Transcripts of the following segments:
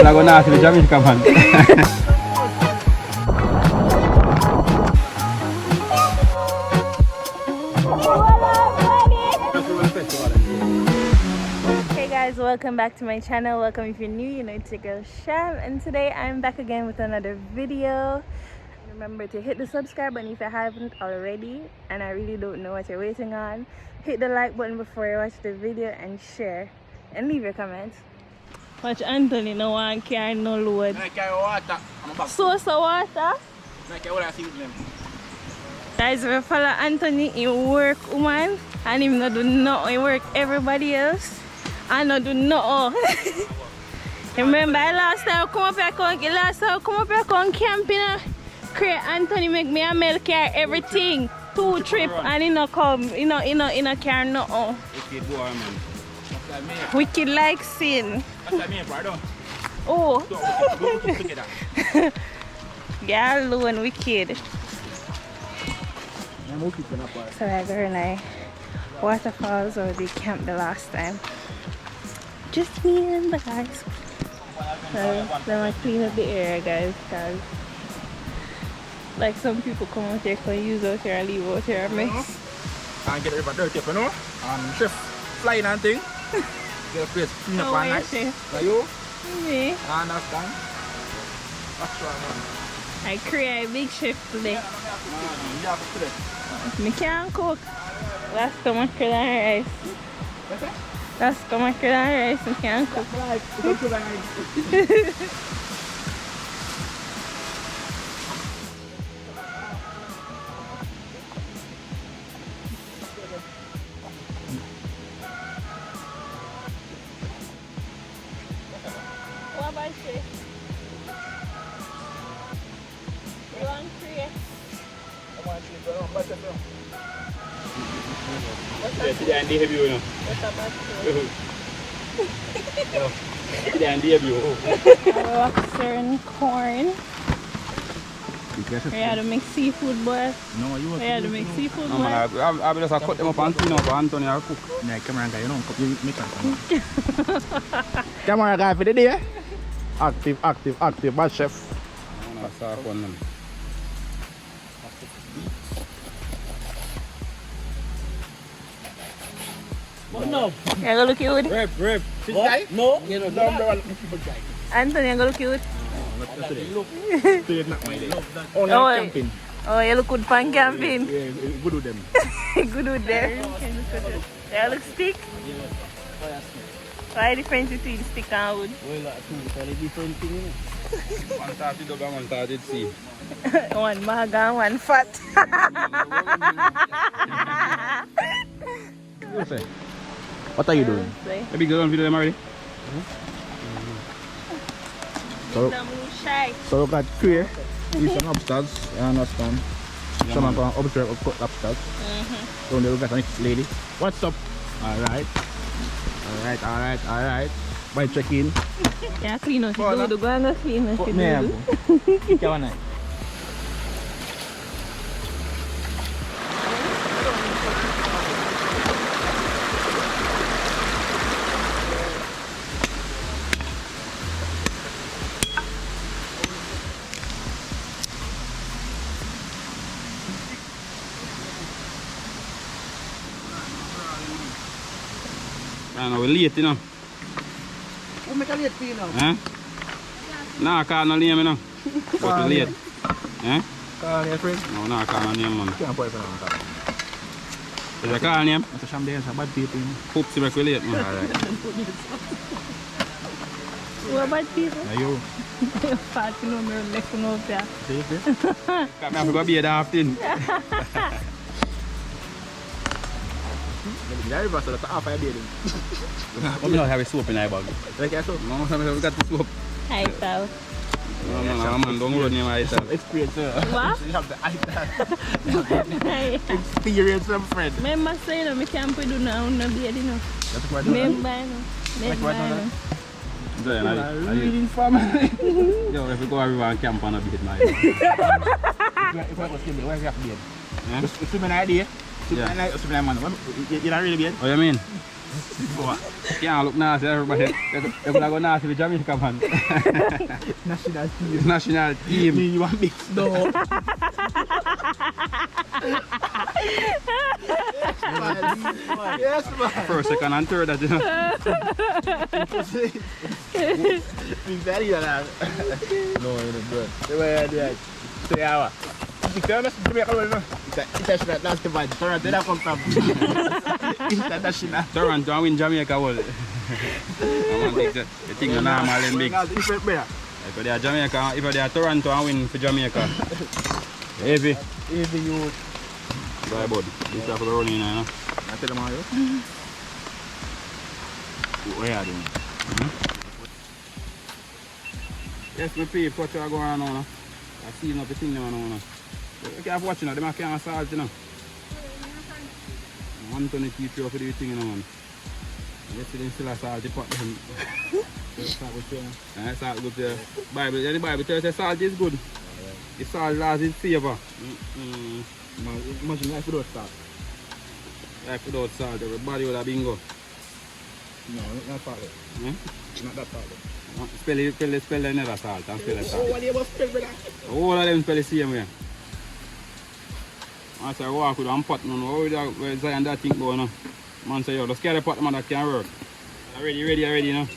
I go now to the Jamaican man. Hey guys, welcome back to my channel. Welcome if you're new, you know it's your girl Sham, and today I'm back again with another video. Remember to hit the subscribe button if you haven't already, and I really don't know what you're waiting on. Hit the like button before you watch the video and share and leave your comments. Watch Anthony no one carry no load. I carry water. So water. I carry water season them. Guys, we follow Anthony in work, woman, and him not do nothing. He work everybody else. I not do nothing. Remember last time I come up here camping. Anthony make me a mail carry everything. 2 trip and he not come. He not carry nothing. Wicked boy, man. Wicked like sin. That's me, pardon. Oh. Go together. Yeah, alone wicked. So we're going to waterfalls where we camped the last time. Just me and the guys. So then I clean up the area, guys, because like some people come out here, can use out here and leave out here a mess. And get everybody dirty, you know? Chef flying and thing. Get a place clean up and nice. Like you? Me? I understand. That's right, man. I create a big chef today. You have to do it. Me can't cook. That's the mackerel and rice. That's the mackerel and rice. Me can't cook. What about you? You want three? Today I'm heavy, you know. What's up, Today I'm heavy. lobster and corn. We had to make seafood, boy. No, you We had to make seafood, boy. I will just cut them up and clean up Anthony and cook. Yeah, camera guy, you know, you make it. Camera guy for the day. Active, bad chef. That's our fun, man. What no? You gonna look cute? Rep. This guy? No. You know, no. Anthony, you gonna look cute? Today is not my day. Only Oh, camping. Oh, you look good for camping. Yeah, good with them. Good with them. You look stick? Why the difference between stick and wood? Well, two different things. One started up and one started see. One maga and one fat. What are you doing? A big girl video them already? So look at clear. We some upstairs, you understand? Someone going upstairs or cut upstairs. So they look at the next lady. What's up? Alright. By check in. Yeah, clean out. Go and go clean out. I know we're late, you know. Who make a late for you now? Huh? Nah, I can't name, you know. But we're late. Huh? Call your friend. No, I can't name, man. Can't put it on the Is it a call name? It's a sham there, it's a bad people. Hoops, we're late, man. Alright. What about people? Now you. You're fat, you know, me left no there. See it? Got me have to go be there often. The river, so that's half a bathing. We don't have a soap in our bag. Like I said, No, we got the soap. Hi, pal. No, man, don't run near myself. experience. What? You have the experience, my friend. Remember saying that I can't do now, no beard, you know. That's what I Remember, reading family. Yo, if we go everywhere and camp on a bit, man. If I go swimming, where do you have beard? Swimming idea? Swimming man. You don't really beard? Oh, you mean? Can't look nasty, everybody. They're gonna go nasty with Jamaica, man. National team. National team. Me, you want mix though. Yes, man. First, second, and third, that you know. Be very alive. No, it's good. The way I do it. 3 hours. It's a nasty man. Sorry, did I come from? International. Toronto and win Jamaica world. I want the thing is normal and big. If they are Jamaica, if they are Toronto and win for Jamaica. Heavy. Easy you. Bye, bud. This is for the running, you know. I tell them how you. What are you doing? Yes, my people, what you are going on now? I see enough the thing now. You can't watch it now, they can't salt you know. Anthony teach you how to do the thing you know, man. Yesterday still a salty pot them. Salt good there. The Bible tells us salt is good. The salt lasts its favour. Imagine life without salt. Life without salt, everybody would have been go. No, not part of it. Not that part of it. Spell another salt and spell a salt. What do you about spell, brother? All of them spell the same way. I say walk with one pot, man. Where Zion that thing going on? Man say, yo, just carry the pot, man, that can work. Ready, you know.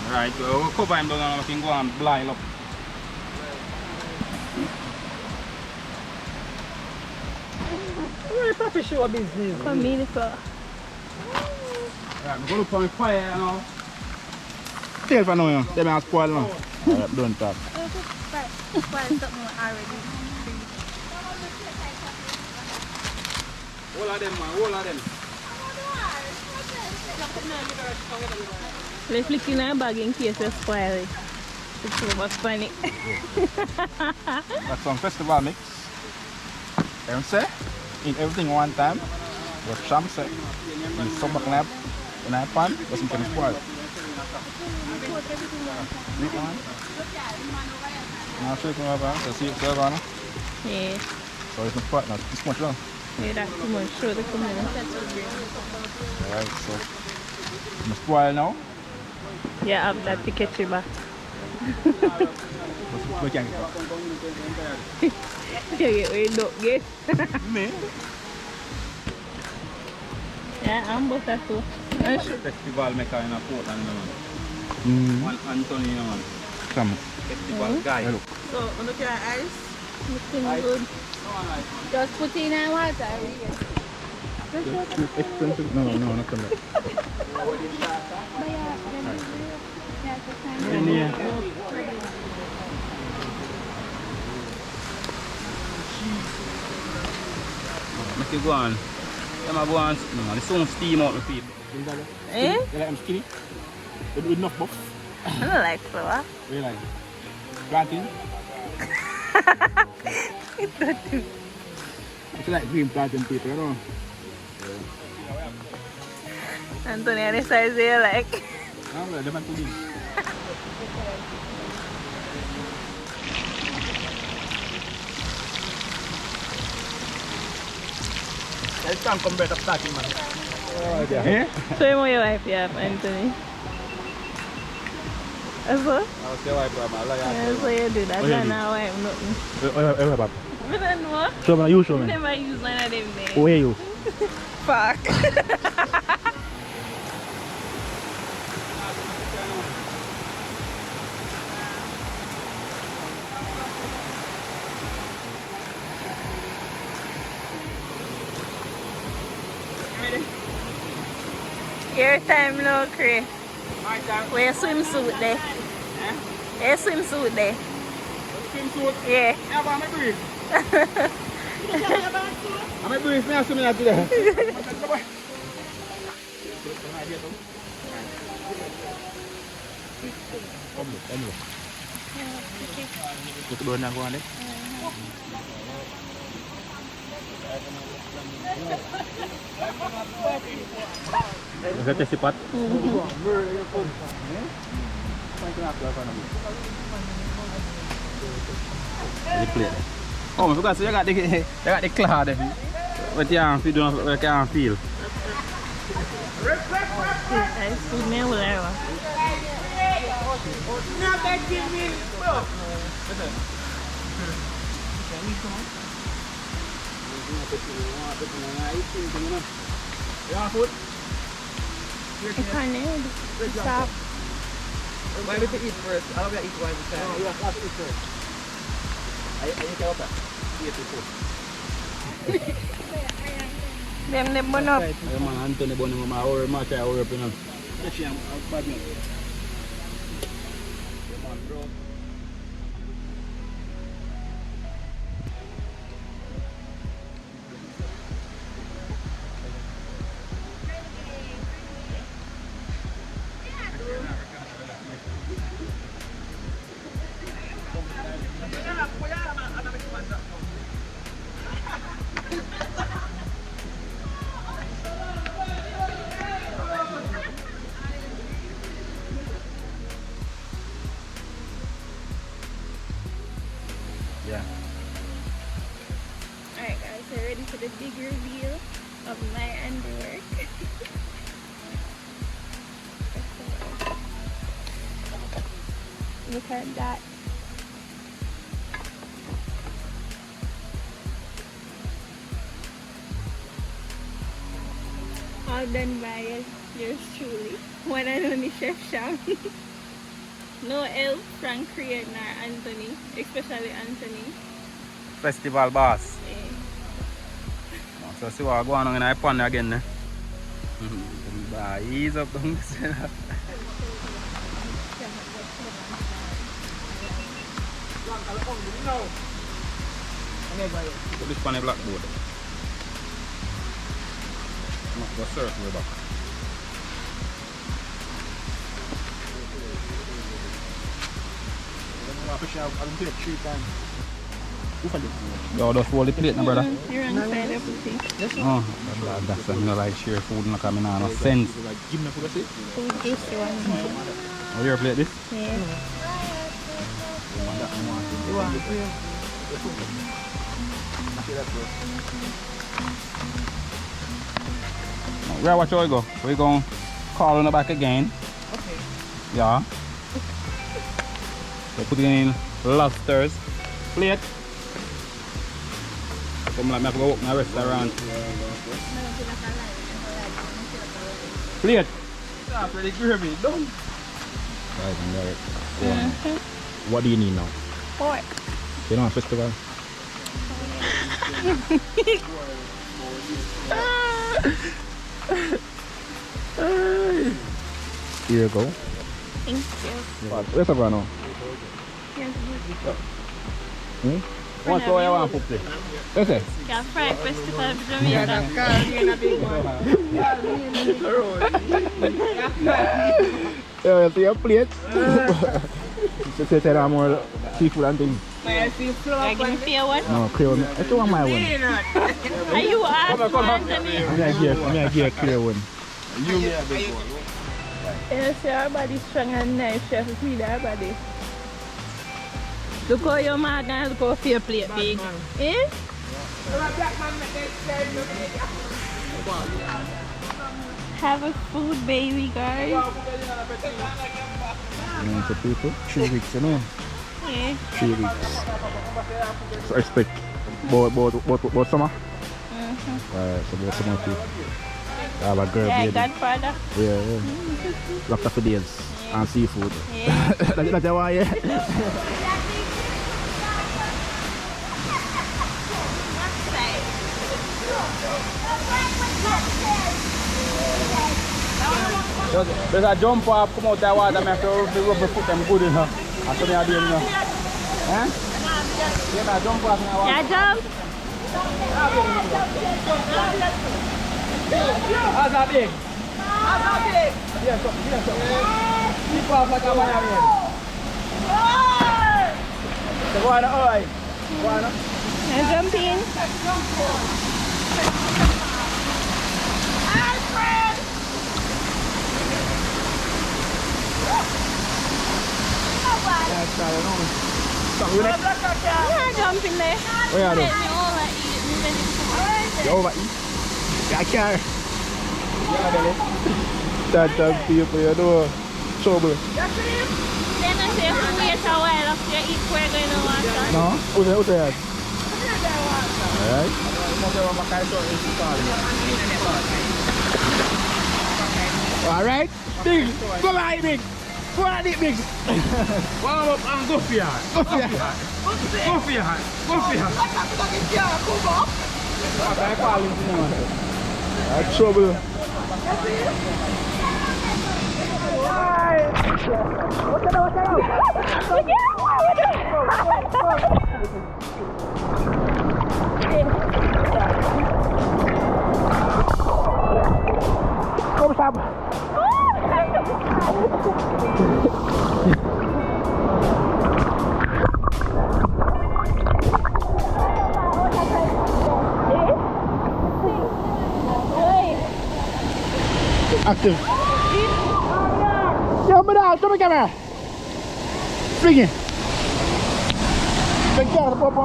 Right, so we'll cover him down and we can go and blind up. Very proper show business. For me, the floor. Right, we're going to put on fire now. Tell for now, they may spoil now. Alright, don't talk. Spoil something already. All of them, man, all of them. Let's look in our bag in case you spoil it. It's over funny. That's some festival mix. And say, in everything one time, what Sham said, in summer club, in our pan, doesn't can spoil. Sweet one. Now shake my pan, so see it serve on. Yeah. So it's not spoiled now, it's much long. Yeah, that's too much. Show the community. Alright, so it's spoil now. Yeah, I have that to catch you back. We can get You don't get. me. Yeah, I'm butter too. Festival maker in a Portland, man. One Anthony, man. Come. Festival guy. Hello. So, look at your eyes. Looking good. Just put in a water. Expensive? No, not coming. Make you go on. Them go on. No, the sun steam out the people. Eh? You like them skinny? With enough buff? I don't like flour. What you like? Plantain? It's not too. It's like green plantain people, you know? Anthony, any size you like? No, well, them are too big. It's time come better starting, man. Oh, yeah. Eh? Show him what your wife you have, Anthony. That's what? I'll say why, bro. That's what you do. That's What you not do? how I nothing. Where Bob? I don't know. Show me, you show me. Never use one of them names. Where you? Fuck. Your time now, Chris. My time. Wear swimsuit there. Wear swimsuit there. Swimsuit. Yeah. Yeah, but I'm a brief. I'm a brief. I'm swimming out today. Kita doon na ko ane. Is that the pot? Oh, I forgot. So you got the cloud. What you can feel? What you can feel? Ay, su meu lewa. Ikaned. Stop. Why we to eat first? I'll eat one time. No, you have to eat first. I can open. Them bun up. Ay man, Anthony bon mo or ma try or pinal. Yeah. Alright guys, so ready for the big reveal of my underwear. Look at that. All done by yours truly. One and only Chef Sham. No help from Create nor Anthony, especially Anthony. Festival boss. Eh. So see what going on in the pond again. Ease up down this. Put this on the blackboard. Go circle back. I'll do it 3 times. Yo, just hold the plate, no, brother. You're on side of the thing. Oh, that's why I like share food and come in no sense. Give me a food, Food juicy one. Oh, your plate this? Yeah. Where watch how we go? We going to call on the back again. Okay. Yeah. So put in lobsters. Plate. Come like me have to go walk in a restaurant. Plate. That's really gravy. Done. Right. What do you need now? Pork. You know, festival. Here you go. Thank you. Where's the brano? Yes, What flour you want to put there? Yes, sir. yeah, fried festival of Jamaica. Yeah, see your plate. You say there are more seafood and things. I give me fair one. No, clear one. I want my one. Are you asking Anthony? I give a clear one. You me a big one. Yes, your body strong and nice, chef. Feed our body. Look how your man and look how fair plate big. Eh? Have a food, baby, guys. You know, people, 3 weeks, you know. Yeah. 3 weeks. So expect about summer. So about summer too. I have a girl Yeah, baby. Godfather. Yeah. Lots of days and seafood. Yeah. That's why, yeah. There's a jump up, come out that water, I have to rub the foot them good enough. That's what I do, you know. Eh? Yeah, jump up in the water. Yeah, jump. How's that big? How's that big? Yes, keep off like a man again. So go on, oi. Go on. Now jump in. Yeah, jump in there. What you do? Let me overeat. Me very full. You overeat? I can't. Yeah, Daddy. That people, you know, trouble. Then I say if we wait a while after you eat, we're going to wash out. No? Who's that? Alright? Big! Come on, Big! Go on, Big! Warm up and go for your hand. Go for your hand. Go for your hand. Go for your hand. I call him to know. That's trouble. Come stop. Active. Yo, madam, come here. Bring it. Bring it, Papa.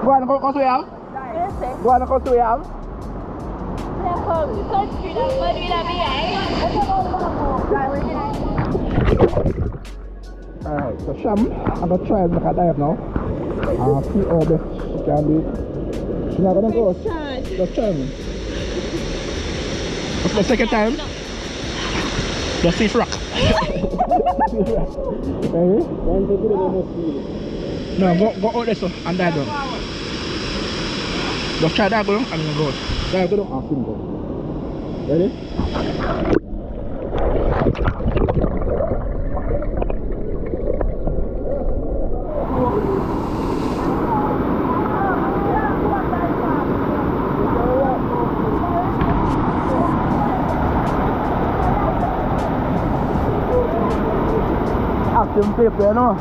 Go on, go out. Go on, go out. Alright, so Sham, I'm going to try and make a dive now. See how best she can do it. She's not going to go. Just try me. It's the second time. Just see rock. No, go out there so, and dive down. Just try that go down and then go out. Dive go down and swim go. Ready? Active people, you know.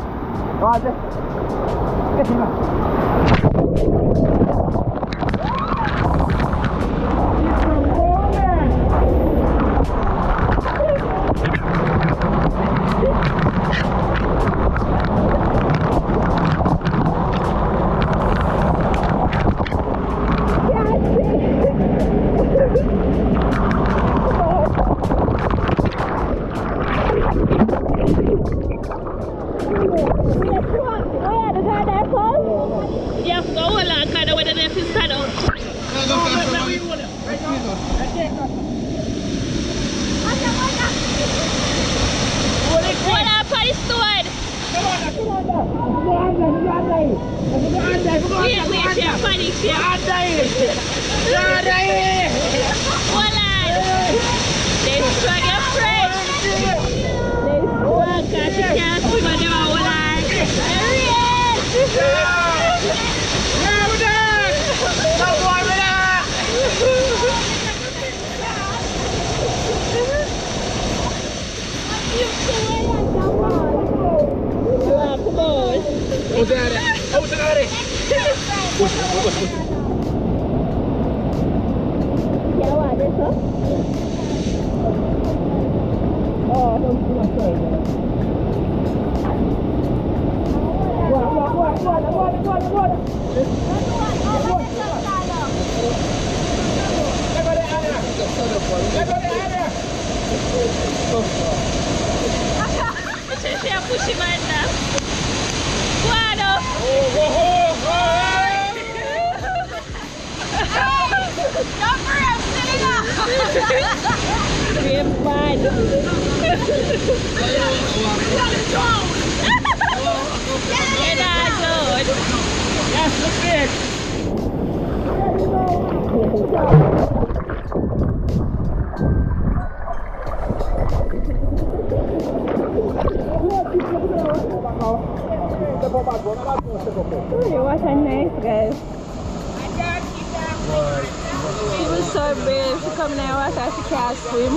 Watch it. Get him up. She a push him right now. Guado. Don't worry, I'm sitting up. We're bad. Get out, George. Yes, look big. Hey, what a nice guy. She was so brave. She come there water, she can't swim.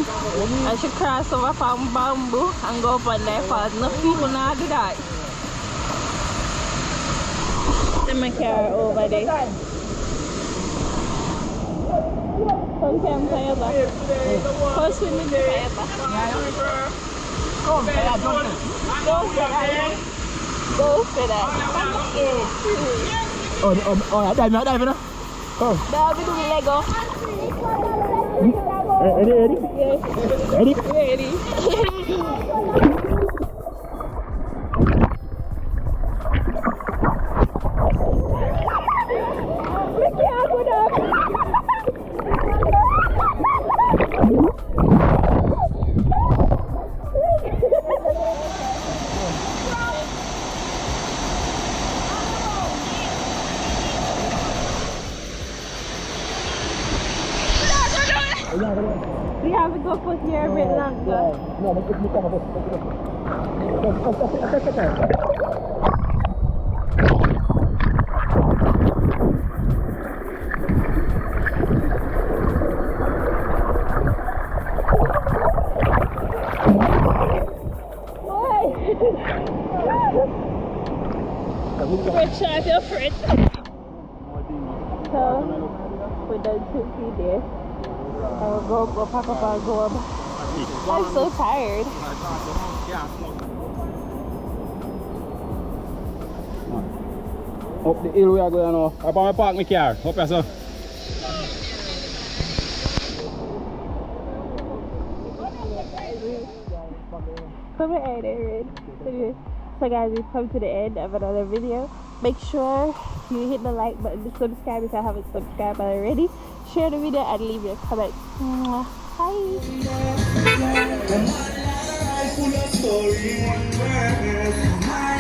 And she cross over from bamboo and go up on there falls. No people now do that. Let me carry over there. Come fire back. Come swim in the fire back. Go for that. Go for that. Oh, dive now. Come. Now we do the Lego. Ready? Yes. Ready? Ready. We have to go put here a bit longer. No, let's come up. Good shot, your friend. So, we're done 2 there. I'll go pack up our globe. I'm so tired. Up the hill we are going now. Up on my park my car. Up here, sir. Come here, Red. So guys, we've come to the end of another video. Make sure you hit the like button to subscribe if you haven't subscribed already. Share the video and leave your comment. Bye.